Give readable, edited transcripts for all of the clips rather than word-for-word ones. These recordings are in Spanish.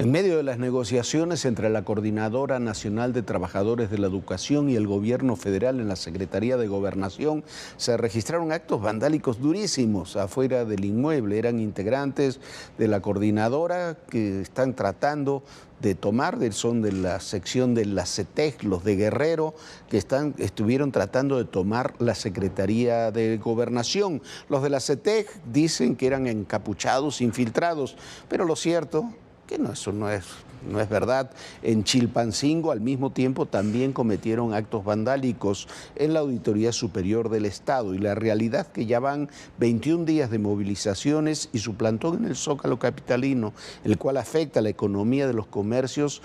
En medio de las negociaciones entre la Coordinadora Nacional de Trabajadores de la Educación y el Gobierno Federal en la Secretaría de Gobernación, se registraron actos vandálicos durísimos afuera del inmueble. Eran integrantes de la coordinadora que están tratando de tomar, son de la sección de la CETEC, los de Guerrero, que estuvieron tratando de tomar la Secretaría de Gobernación. Los de la CETEC dicen que eran encapuchados, infiltrados, pero lo cierto que eso no es verdad. En Chilpancingo, al mismo tiempo, también cometieron actos vandálicos en la Auditoría Superior del Estado. Y la realidad es que ya van 21 días de movilizaciones y su plantón en el Zócalo capitalino, el cual afecta a la economía de los comercios,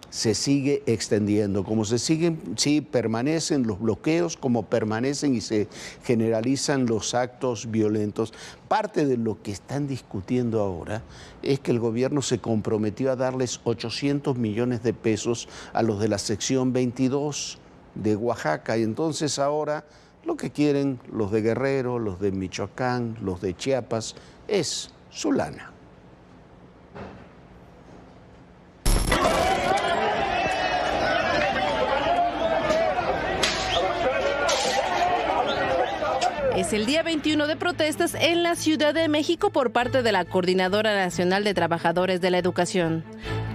se sigue extendiendo. Como sí permanecen los bloqueos, como permanecen y se generalizan los actos violentos. Parte de lo que están discutiendo ahora es que el gobierno se comprometió a darles 800 millones de pesos a los de la sección 22 de Oaxaca. Y entonces ahora lo que quieren los de Guerrero, los de Michoacán, los de Chiapas, es su lana. Es el día 21 de protestas en la Ciudad de México por parte de la Coordinadora Nacional de Trabajadores de la Educación.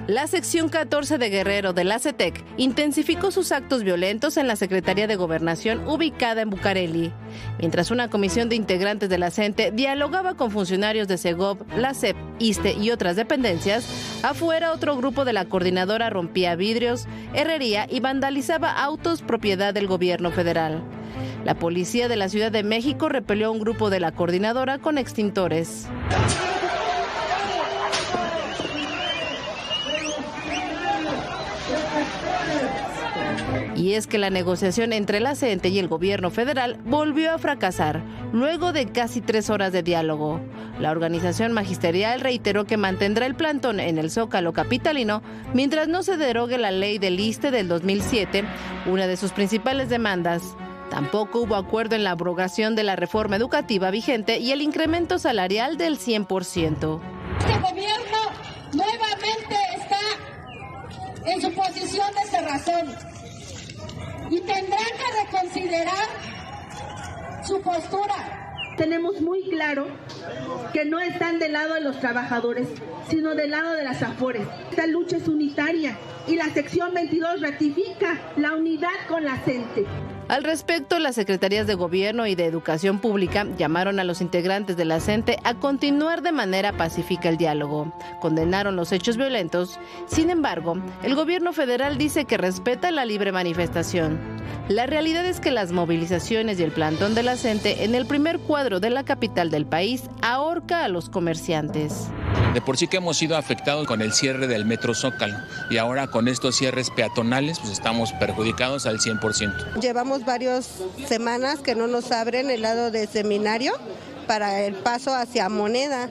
La sección 14 de Guerrero de la CETEC intensificó sus actos violentos en la Secretaría de Gobernación ubicada en Bucareli. Mientras una comisión de integrantes de la CENTE dialogaba con funcionarios de Segov, la SEP, ISSSTE y otras dependencias, afuera otro grupo de la coordinadora rompía vidrios, herrería y vandalizaba autos propiedad del gobierno federal. La policía de la Ciudad de México repelió a un grupo de la coordinadora con extintores. Y es que la negociación entre la CENTE y el gobierno federal volvió a fracasar, luego de casi 3 horas de diálogo. La organización magisterial reiteró que mantendrá el plantón en el Zócalo capitalino mientras no se derogue la ley del ISSSTE del 2007, una de sus principales demandas. Tampoco hubo acuerdo en la abrogación de la reforma educativa vigente y el incremento salarial del 100%. Este gobierno nuevamente está en su posición de cerrazón y tendrá que reconsiderar su postura. Tenemos muy claro que no están del lado de los trabajadores, sino del lado de las AFORES. Esta lucha es unitaria y la sección 22 ratifica la unidad con la CENTE. Al respecto, las secretarías de Gobierno y de Educación Pública llamaron a los integrantes de la CENTE a continuar de manera pacífica el diálogo. Condenaron los hechos violentos. Sin embargo, el gobierno federal dice que respeta la libre manifestación. La realidad es que las movilizaciones y el plantón de la CENTE en el primer cuadro de la capital del país ahorca a los comerciantes. De por sí que hemos sido afectados con el cierre del Metro Zócalo y ahora con estos cierres peatonales pues estamos perjudicados al 100%. Llevamos varias semanas que no nos abren el lado de Seminario para el paso hacia Moneda.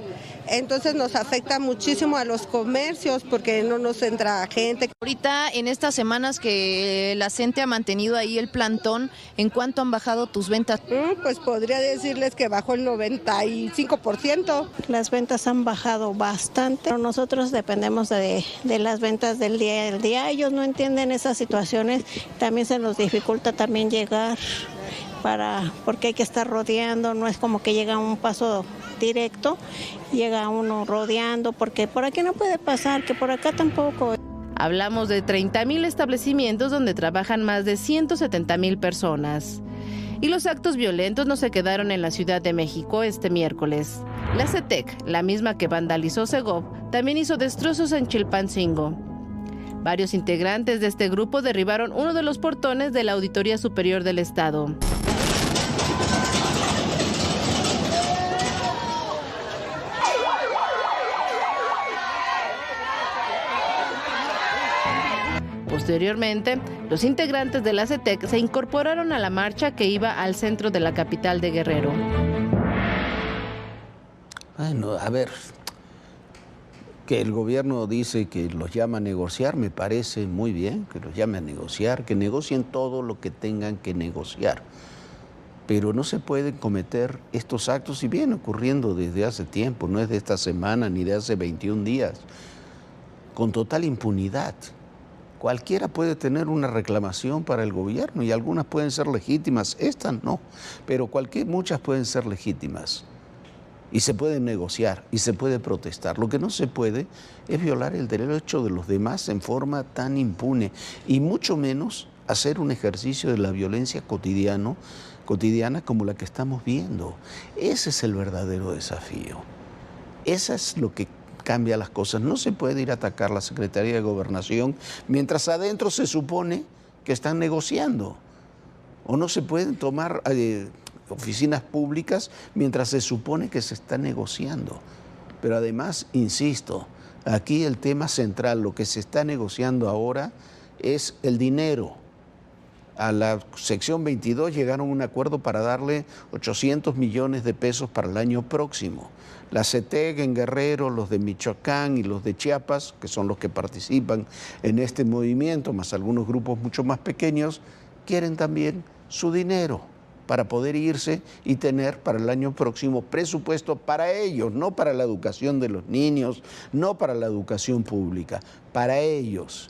Entonces nos afecta muchísimo a los comercios porque no nos entra gente. Ahorita en estas semanas que la CENTE ha mantenido ahí el plantón, ¿en cuánto han bajado tus ventas? Pues podría decirles que bajó el 95%. Las ventas han bajado bastante. Nosotros dependemos de las ventas del día al día. Ellos no entienden esas situaciones. También se nos dificulta también llegar porque hay que estar rodeando. No es como que llega un paso directo, llega uno rodeando, porque por aquí no puede pasar, que por acá tampoco. Hablamos de 30,000 establecimientos donde trabajan más de 170,000 personas. Y los actos violentos no se quedaron en la Ciudad de México este miércoles. La CETEC, la misma que vandalizó Segov, también hizo destrozos en Chilpancingo. Varios integrantes de este grupo derribaron uno de los portones de la Auditoría Superior del Estado. Posteriormente, los integrantes de la CETEC se incorporaron a la marcha que iba al centro de la capital de Guerrero. Bueno, a ver, que el gobierno dice que los llama a negociar, me parece muy bien que los llame a negociar, que negocien todo lo que tengan que negociar. Pero no se pueden cometer estos actos y viene ocurriendo desde hace tiempo, no es de esta semana ni de hace 21 días. con total impunidad. Cualquiera puede tener una reclamación para el gobierno y algunas pueden ser legítimas, estas no, pero muchas pueden ser legítimas y se pueden negociar y se puede protestar. Lo que no se puede es violar el derecho de los demás en forma tan impune y mucho menos hacer un ejercicio de la violencia cotidiana como la que estamos viendo. Ese es el verdadero desafío. Eso es lo que cambia las cosas. No se puede ir a atacar la Secretaría de Gobernación mientras adentro se supone que están negociando. O no se pueden tomar oficinas públicas mientras se supone que se está negociando. Pero además, insisto, aquí el tema central, lo que se está negociando ahora es el dinero. A la sección 22 llegaron a un acuerdo para darle 800 millones de pesos para el año próximo. La CETEC en Guerrero, los de Michoacán y los de Chiapas, que son los que participan en este movimiento, más algunos grupos mucho más pequeños, quieren también su dinero para poder irse y tener para el año próximo presupuesto para ellos, no para la educación de los niños, no para la educación pública, para ellos.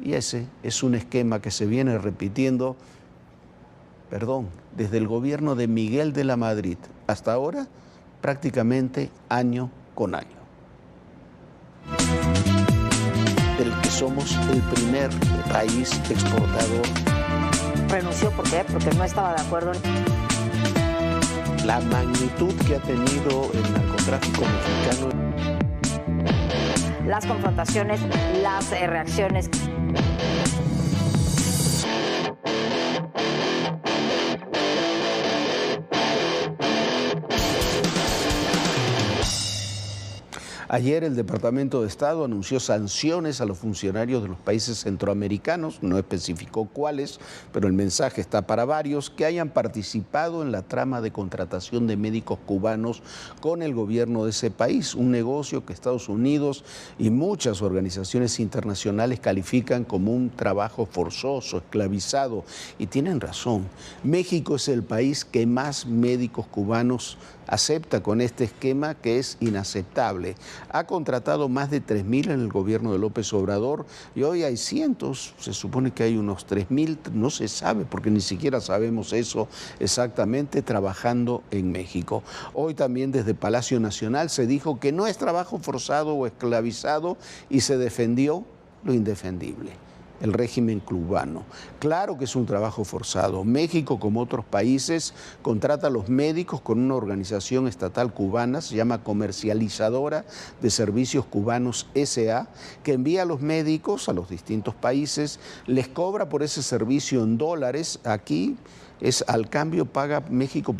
Y ese es un esquema que se viene repitiendo, desde el gobierno de Miguel de la Madrid hasta ahora, prácticamente año con año. Del que somos el primer país exportador. Renunció, ¿por qué? Porque no estaba de acuerdo. La magnitud que ha tenido el narcotráfico mexicano. Las confrontaciones, las reacciones. Ayer el Departamento de Estado anunció sanciones a los funcionarios de los países centroamericanos, no especificó cuáles, pero el mensaje está para varios, que hayan participado en la trama de contratación de médicos cubanos con el gobierno de ese país, un negocio que Estados Unidos y muchas organizaciones internacionales califican como un trabajo forzoso, esclavizado, y tienen razón. México es el país que más médicos cubanos acepta con este esquema, que es inaceptable. Ha contratado más de 3.000 en el gobierno de López Obrador y hoy hay cientos, se supone que hay unos 3.000, no se sabe porque ni siquiera sabemos eso exactamente, trabajando en México. Hoy también desde Palacio Nacional se dijo que no es trabajo forzado o esclavizado y se defendió lo indefendible. El régimen cubano. Claro que es un trabajo forzado. México, como otros países, contrata a los médicos con una organización estatal cubana, se llama Comercializadora de Servicios Cubanos S.A., que envía a los médicos a los distintos países, les cobra por ese servicio en dólares. Aquí al cambio paga México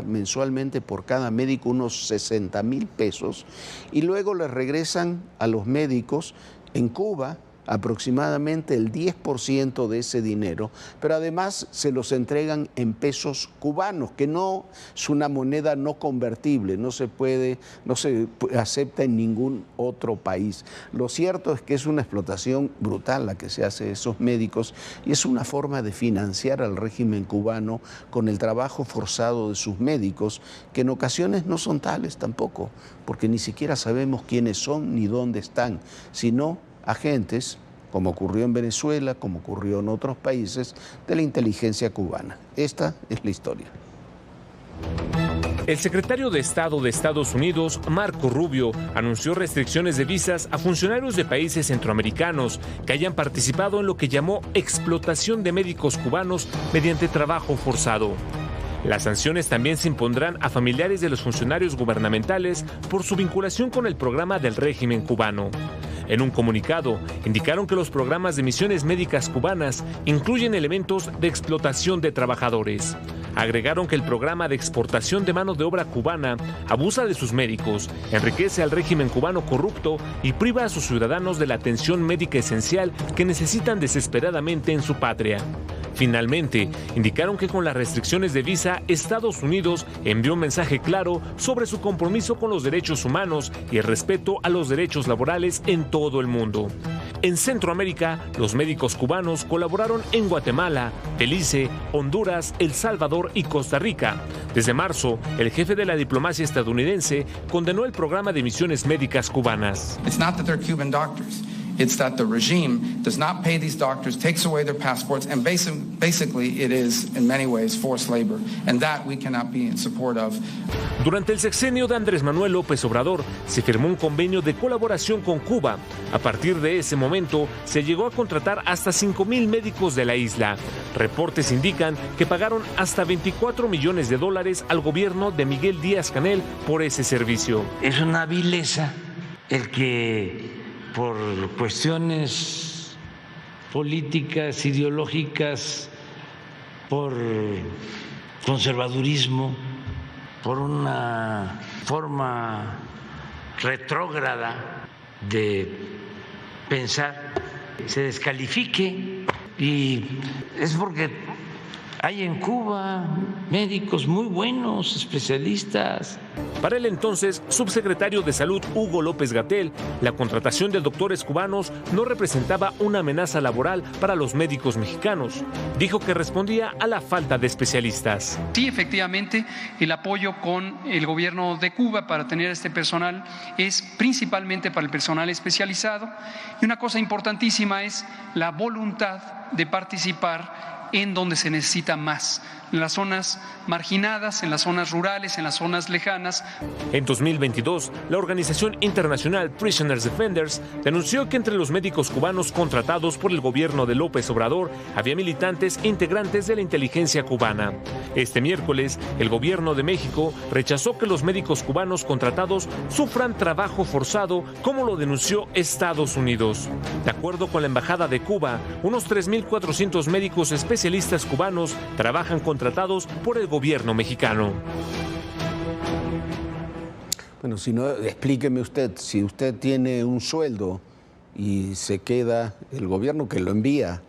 mensualmente por cada médico unos 60,000 pesos y luego les regresan a los médicos en Cuba aproximadamente el 10% de ese dinero, pero además se los entregan en pesos cubanos, que no es una moneda no convertible, no se acepta en ningún otro país. Lo cierto es que es una explotación brutal la que se hace de esos médicos y es una forma de financiar al régimen cubano con el trabajo forzado de sus médicos, que en ocasiones no son tales tampoco, porque ni siquiera sabemos quiénes son ni dónde están, sino agentes, como ocurrió en Venezuela, como ocurrió en otros países, de la inteligencia cubana. Esta es la historia. El secretario de Estado de Estados Unidos, Marco Rubio, anunció restricciones de visas a funcionarios de países centroamericanos que hayan participado en lo que llamó explotación de médicos cubanos mediante trabajo forzado. Las sanciones también se impondrán a familiares de los funcionarios gubernamentales por su vinculación con el programa del régimen cubano. En un comunicado, indicaron que los programas de misiones médicas cubanas incluyen elementos de explotación de trabajadores. Agregaron que el programa de exportación de mano de obra cubana abusa de sus médicos, enriquece al régimen cubano corrupto y priva a sus ciudadanos de la atención médica esencial que necesitan desesperadamente en su patria. Finalmente, indicaron que con las restricciones de visa, Estados Unidos envió un mensaje claro sobre su compromiso con los derechos humanos y el respeto a los derechos laborales en todo el mundo. En Centroamérica, los médicos cubanos colaboraron en Guatemala, Belice, Honduras, El Salvador y Costa Rica. Desde marzo, el jefe de la diplomacia estadounidense condenó el programa de misiones médicas cubanas. It's not that they're Cuban doctors. It's that the regime does not pay these doctors, takes away their passports, and basically it is, in many ways, forced labor. And that we cannot be in support of. Durante el sexenio de Andrés Manuel López Obrador, se firmó un convenio de colaboración con Cuba. A partir de ese momento, se llegó a contratar hasta 5,000 médicos de la isla. Reportes indican que pagaron hasta $24 millones al gobierno de Miguel Díaz-Canel por ese servicio. Es una vileza el que por cuestiones políticas, ideológicas, por conservadurismo, por una forma retrógrada de pensar, se descalifique, y es porque hay en Cuba médicos muy buenos, especialistas. Para el entonces subsecretario de Salud Hugo López-Gatell, la contratación de doctores cubanos no representaba una amenaza laboral para los médicos mexicanos. Dijo que respondía a la falta de especialistas. Sí, efectivamente, el apoyo con el gobierno de Cuba para tener este personal es principalmente para el personal especializado. Y una cosa importantísima es la voluntad de participar en donde se necesita más, en las zonas marginadas, en las zonas rurales, en las zonas lejanas. En 2022, la organización internacional Prisoners Defenders denunció que entre los médicos cubanos contratados por el gobierno de López Obrador había militantes integrantes de la inteligencia cubana. Este miércoles, el gobierno de México rechazó que los médicos cubanos contratados sufran trabajo forzado, como lo denunció Estados Unidos. De acuerdo con la Embajada de Cuba, unos 3,400 médicos especialistas cubanos trabajan contratados por el gobierno mexicano. Bueno, si no, explíqueme usted, si usted tiene un sueldo y se queda el gobierno que lo envía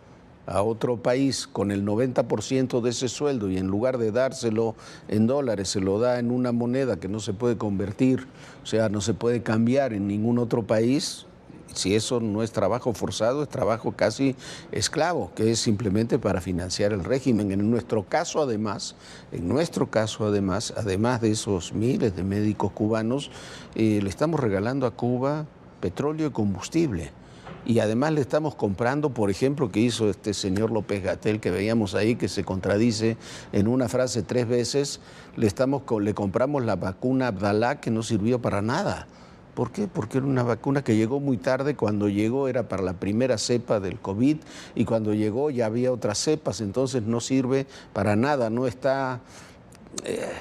a otro país con el 90% de ese sueldo y en lugar de dárselo en dólares se lo da en una moneda que no se puede convertir, o sea, no se puede cambiar en ningún otro país. Si eso no es trabajo forzado, es trabajo casi esclavo, que es simplemente para financiar el régimen. En nuestro caso, además, además de esos miles de médicos cubanos, le estamos regalando a Cuba petróleo y combustible. Y además le estamos comprando, por ejemplo, que hizo este señor López-Gatell, que veíamos ahí, que se contradice en una frase 3 veces, le compramos la vacuna Abdalá, que no sirvió para nada. ¿Por qué? Porque era una vacuna que llegó muy tarde. Cuando llegó era para la primera cepa del COVID y cuando llegó ya había otras cepas, entonces no sirve para nada, no está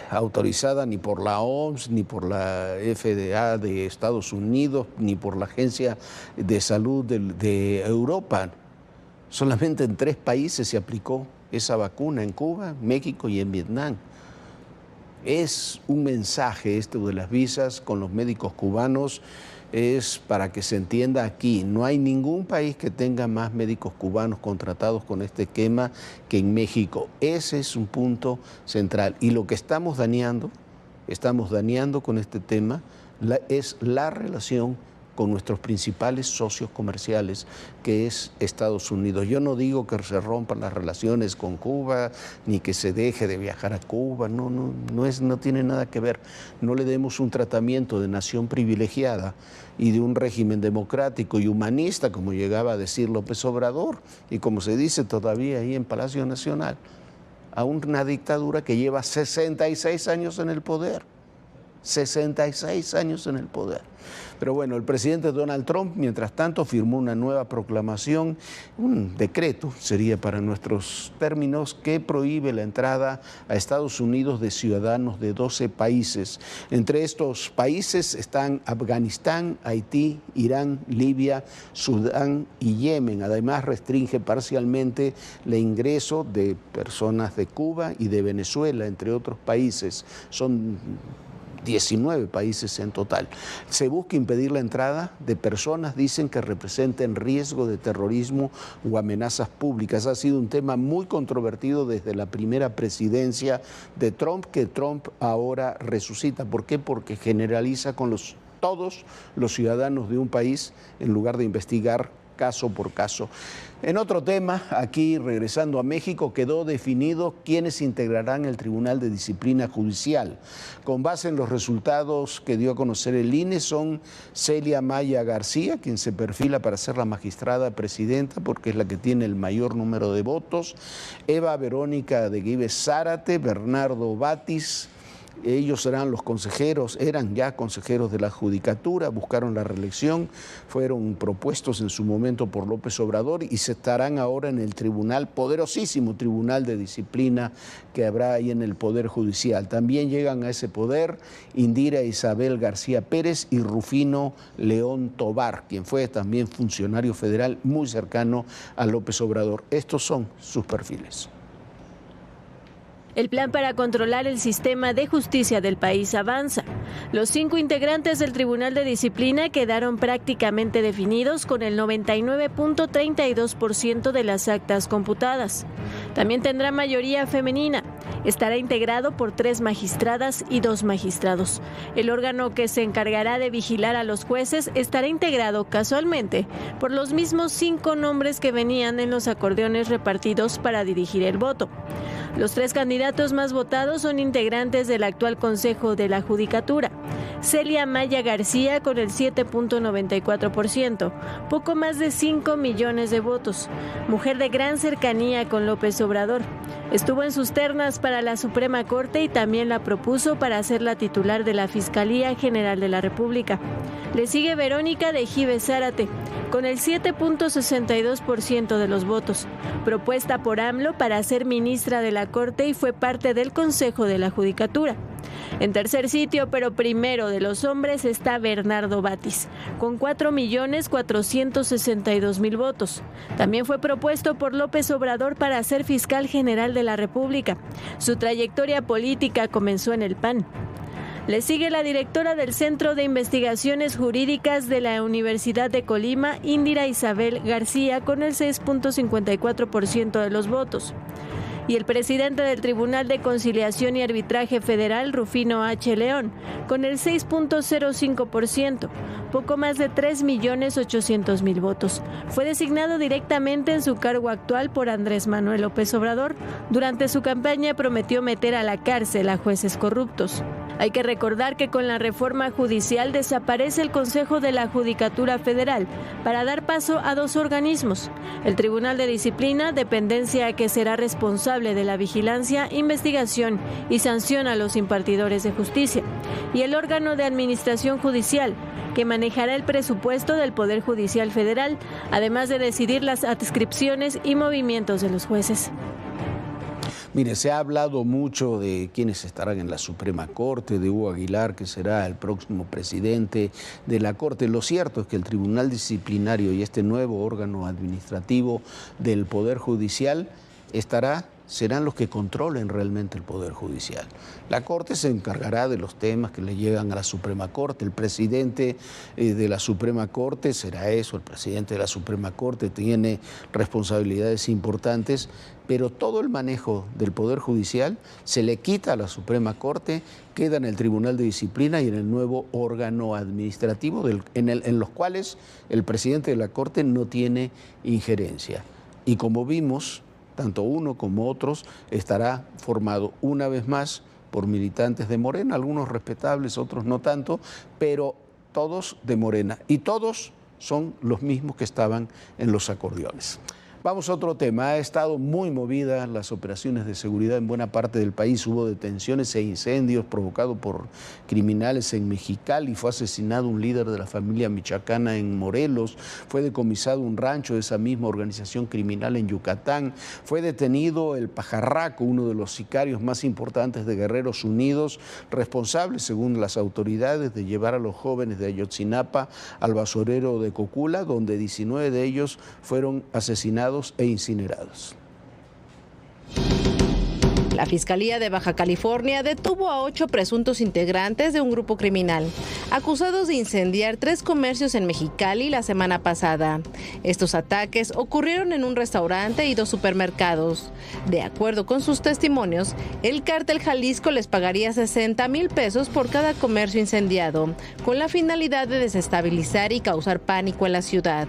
autorizada ni por la OMS, ni por la FDA de Estados Unidos, ni por la Agencia de Salud de Europa. Solamente en 3 países se aplicó esa vacuna, en Cuba, México y en Vietnam. Es un mensaje esto de las visas con los médicos cubanos, es para que se entienda aquí, no hay ningún país que tenga más médicos cubanos contratados con este esquema que en México. Ese es un punto central. Y lo que estamos dañando con este tema, es la relación con nuestros principales socios comerciales, que es Estados Unidos. Yo no digo que se rompan las relaciones con Cuba, ni que se deje de viajar a Cuba, no tiene nada que ver. No le demos un tratamiento de nación privilegiada y de un régimen democrático y humanista, como llegaba a decir López Obrador, y como se dice todavía ahí en Palacio Nacional, a una dictadura que lleva 66 años en el poder. 66 años en el poder. Pero bueno, el presidente Donald Trump, mientras tanto, firmó una nueva proclamación, un decreto, sería para nuestros términos, que prohíbe la entrada a Estados Unidos de ciudadanos de 12 países. Entre estos países están Afganistán, Haití, Irán, Libia, Sudán y Yemen. Además, restringe parcialmente el ingreso de personas de Cuba y de Venezuela, entre otros países. Son 19 países en total. Se busca impedir la entrada de personas, dicen, que representen riesgo de terrorismo o amenazas públicas. Ha sido un tema muy controvertido desde la primera presidencia de Trump, que Trump ahora resucita. ¿Por qué? Porque generaliza con todos los ciudadanos de un país en lugar de investigar caso por caso. En otro tema, aquí regresando a México, quedó definido quiénes integrarán el Tribunal de Disciplina Judicial. Con base en los resultados que dio a conocer el INE, son Celia Maya García, quien se perfila para ser la magistrada presidenta porque es la que tiene el mayor número de votos, Eva Verónica de Guives Zárate, Bernardo Batis. Ellos serán los consejeros, eran ya consejeros de la Judicatura, buscaron la reelección, fueron propuestos en su momento por López Obrador y se estarán ahora en el tribunal, poderosísimo Tribunal de Disciplina que habrá ahí en el Poder Judicial. También llegan a ese poder Indira Isabel García Pérez y Rufino León Tobar, quien fue también funcionario federal muy cercano a López Obrador. Estos son sus perfiles. El plan para controlar el sistema de justicia del país avanza. Los 5 integrantes del Tribunal de Disciplina quedaron prácticamente definidos con el 99.32% de las actas computadas. También tendrá mayoría femenina. Estará integrado por 3 magistradas y 2 magistrados. El órgano que se encargará de vigilar a los jueces estará integrado casualmente por los mismos 5 nombres que venían en los acordeones repartidos para dirigir el voto. Los 3 candidatos más votados son integrantes del actual Consejo de la Judicatura. Celia Maya García con el 7.94%, poco más de 5 millones de votos. Mujer de gran cercanía con López Obrador. Estuvo en sus ternas para la Suprema Corte y también la propuso para ser la titular de la Fiscalía General de la República. Le sigue Verónica de Guives Zárate, con el 7.62% de los votos, propuesta por AMLO para ser ministra de la Corte y fue parte del Consejo de la Judicatura. En tercer sitio, pero primero de los hombres, está Bernardo Batis, con 4.462.000 votos. También fue propuesto por López Obrador para ser fiscal general de la República. Su trayectoria política comenzó en el PAN. Le sigue la directora del Centro de Investigaciones Jurídicas de la Universidad de Colima, Indira Isabel García, con el 6.54% de los votos. Y el presidente del Tribunal de Conciliación y Arbitraje Federal, Rufino H. León, con el 6.05%, poco más de 3.800.000 votos. Fue designado directamente en su cargo actual por Andrés Manuel López Obrador. Durante su campaña prometió meter a la cárcel a jueces corruptos. Hay que recordar que con la reforma judicial desaparece el Consejo de la Judicatura Federal para dar paso a 2 organismos. El Tribunal de Disciplina, dependencia que será responsable de la vigilancia, investigación y sanción a los impartidores de justicia. Y el órgano de administración judicial, que manejará el presupuesto del Poder Judicial Federal, además de decidir las adscripciones y movimientos de los jueces. Mire, se ha hablado mucho de quienes estarán en la Suprema Corte, de Hugo Aguilar, que será el próximo presidente de la Corte. Lo cierto es que el Tribunal Disciplinario y este nuevo órgano administrativo del Poder Judicial serán los que controlen realmente el Poder Judicial. La Corte se encargará de los temas que le llegan a la Suprema Corte. El presidente de la Suprema Corte será eso, el presidente de la Suprema Corte tiene responsabilidades importantes, pero todo el manejo del Poder Judicial se le quita a la Suprema Corte, queda en el Tribunal de Disciplina y en el nuevo órgano administrativo en los cuales el presidente de la Corte no tiene injerencia. Y como vimos, tanto uno como otros estará formado una vez más por militantes de Morena, algunos respetables, otros no tanto, pero todos de Morena y todos son los mismos que estaban en los acordeones. Vamos a otro tema. Ha estado muy movida las operaciones de seguridad en buena parte del país. Hubo detenciones e incendios provocados por criminales en Mexicali. Fue asesinado un líder de la familia michoacana en Morelos. Fue decomisado un rancho de esa misma organización criminal en Yucatán. Fue detenido el Pajarraco, uno de los sicarios más importantes de Guerreros Unidos, responsable, según las autoridades, de llevar a los jóvenes de Ayotzinapa al basurero de Cocula, donde 19 de ellos fueron asesinados e incinerados. La Fiscalía de Baja California detuvo a 8 presuntos integrantes de un grupo criminal, acusados de incendiar 3 comercios en Mexicali la semana pasada. Estos ataques ocurrieron en un restaurante y 2 supermercados. De acuerdo con sus testimonios, el cártel Jalisco les pagaría 60,000 pesos por cada comercio incendiado, con la finalidad de desestabilizar y causar pánico en la ciudad.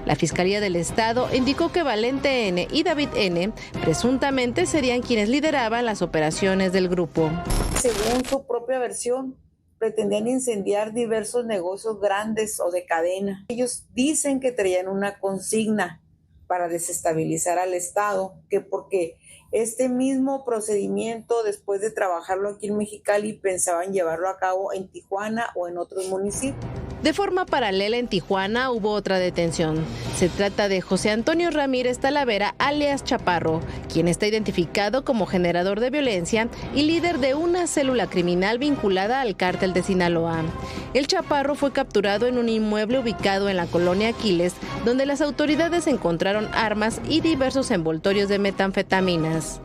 La Fiscalía del Estado indicó que Valente N. y David N. presuntamente serían quienes lideraban las operaciones del grupo. Según su propia versión, pretendían incendiar diversos negocios grandes o de cadena. Ellos dicen que traían una consigna para desestabilizar al Estado, que porque este mismo procedimiento, después de trabajarlo aquí en Mexicali, pensaban llevarlo a cabo en Tijuana o en otros municipios. De forma paralela, en Tijuana hubo otra detención. Se trata de José Antonio Ramírez Talavera, alias Chaparro, quien está identificado como generador de violencia y líder de una célula criminal vinculada al cártel de Sinaloa. El Chaparro fue capturado en un inmueble ubicado en la colonia Aquiles, donde las autoridades encontraron armas y diversos envoltorios de metanfetaminas.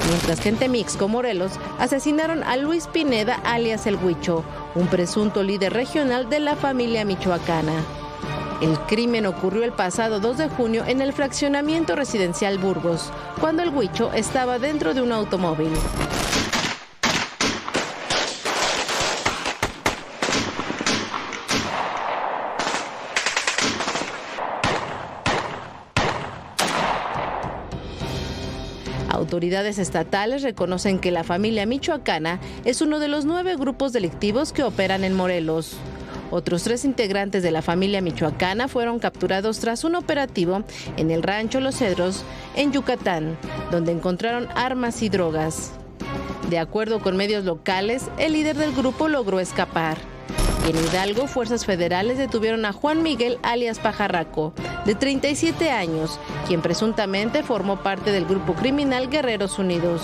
Mientras que en Temixco, Morelos, asesinaron a Luis Pineda, alias El Huicho, un presunto líder regional de la familia michoacana. El crimen ocurrió el pasado 2 de junio en el fraccionamiento residencial Burgos, cuando El Huicho estaba dentro de un automóvil. Autoridades estatales reconocen que la familia michoacana es uno de los 9 grupos delictivos que operan en Morelos. Otros 3 integrantes de la familia michoacana fueron capturados tras un operativo en el rancho Los Cedros, en Yucatán, donde encontraron armas y drogas. De acuerdo con medios locales, el líder del grupo logró escapar. En Hidalgo, fuerzas federales detuvieron a Juan Miguel, alias Pajarraco, de 37 años, quien presuntamente formó parte del grupo criminal Guerreros Unidos.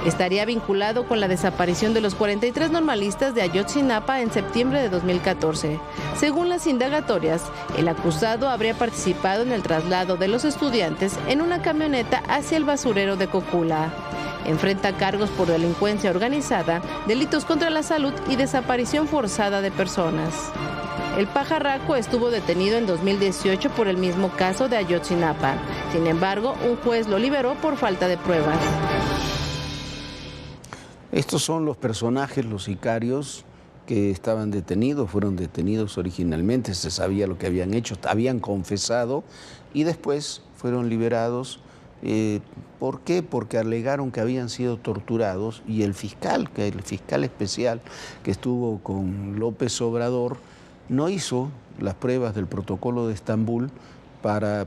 Estaría vinculado con la desaparición de los 43 normalistas de Ayotzinapa en septiembre de 2014. Según las indagatorias, el acusado habría participado en el traslado de los estudiantes en una camioneta hacia el basurero de Cocula. Enfrenta cargos por delincuencia organizada, delitos contra la salud y desaparición forzada de personas. El Pajarraco estuvo detenido en 2018 por el mismo caso de Ayotzinapa. Sin embargo, un juez lo liberó por falta de pruebas. Estos son los personajes, los sicarios que estaban detenidos, fueron detenidos originalmente, se sabía lo que habían hecho, habían confesado y después fueron liberados. ¿Por qué? Porque alegaron que habían sido torturados y el fiscal especial que estuvo con López Obrador no hizo las pruebas del protocolo de Estambul para...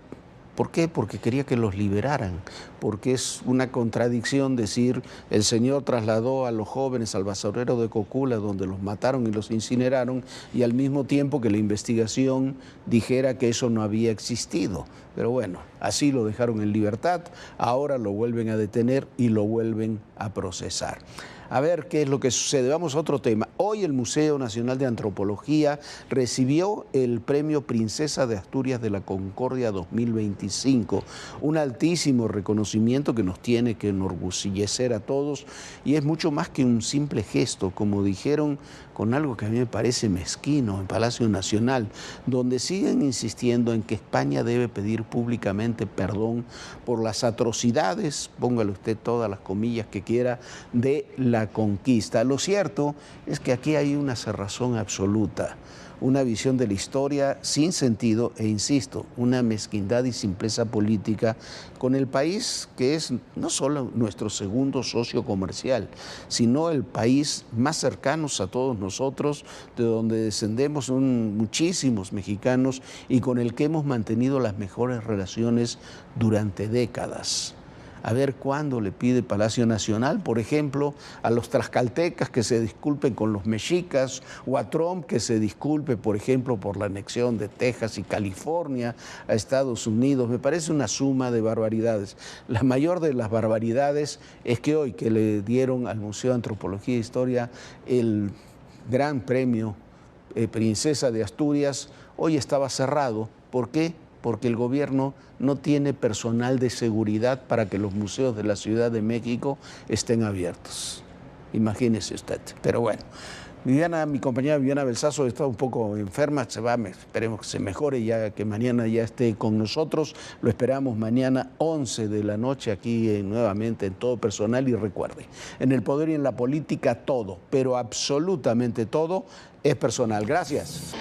¿Por qué? Porque quería que los liberaran, porque es una contradicción decir el señor trasladó a los jóvenes al basurero de Cocula donde los mataron y los incineraron y al mismo tiempo que la investigación dijera que eso no había existido. Pero bueno, así lo dejaron en libertad, ahora lo vuelven a detener y lo vuelven a procesar. A ver qué es lo que sucede. Vamos a otro tema. Hoy el Museo Nacional de Antropología recibió el Premio Princesa de Asturias de la Concordia 2025, un altísimo reconocimiento que nos tiene que enorgullecer a todos y es mucho más que un simple gesto, como dijeron con algo que a mí me parece mezquino en Palacio Nacional, donde siguen insistiendo en que España debe pedir públicamente perdón por las atrocidades, póngale usted todas las comillas que quiera, de la conquista. Lo cierto es que aquí hay una cerrazón absoluta, una visión de la historia sin sentido e, insisto, una mezquindad y simpleza política con el país que es no solo nuestro segundo socio comercial, sino el país más cercano a todos nosotros, de donde descendemos muchísimos mexicanos y con el que hemos mantenido las mejores relaciones durante décadas. A ver cuándo le pide Palacio Nacional, por ejemplo, a los tlaxcaltecas que se disculpen con los mexicas o a Trump que se disculpe, por ejemplo, por la anexión de Texas y California a Estados Unidos. Me parece una suma de barbaridades. La mayor de las barbaridades es que hoy que le dieron al Museo de Antropología e Historia el gran premio Princesa de Asturias, hoy estaba cerrado. ¿Por qué? porque el gobierno no tiene personal de seguridad para que los museos de la Ciudad de México estén abiertos. Imagínese usted. Pero bueno, mi compañera Viviana Belsazo está un poco enferma, esperemos que se mejore, ya que mañana ya esté con nosotros. Lo esperamos mañana 11 de la noche aquí nuevamente en Todo Personal. Y recuerde, en el poder y en la política todo, pero absolutamente todo es personal. Gracias.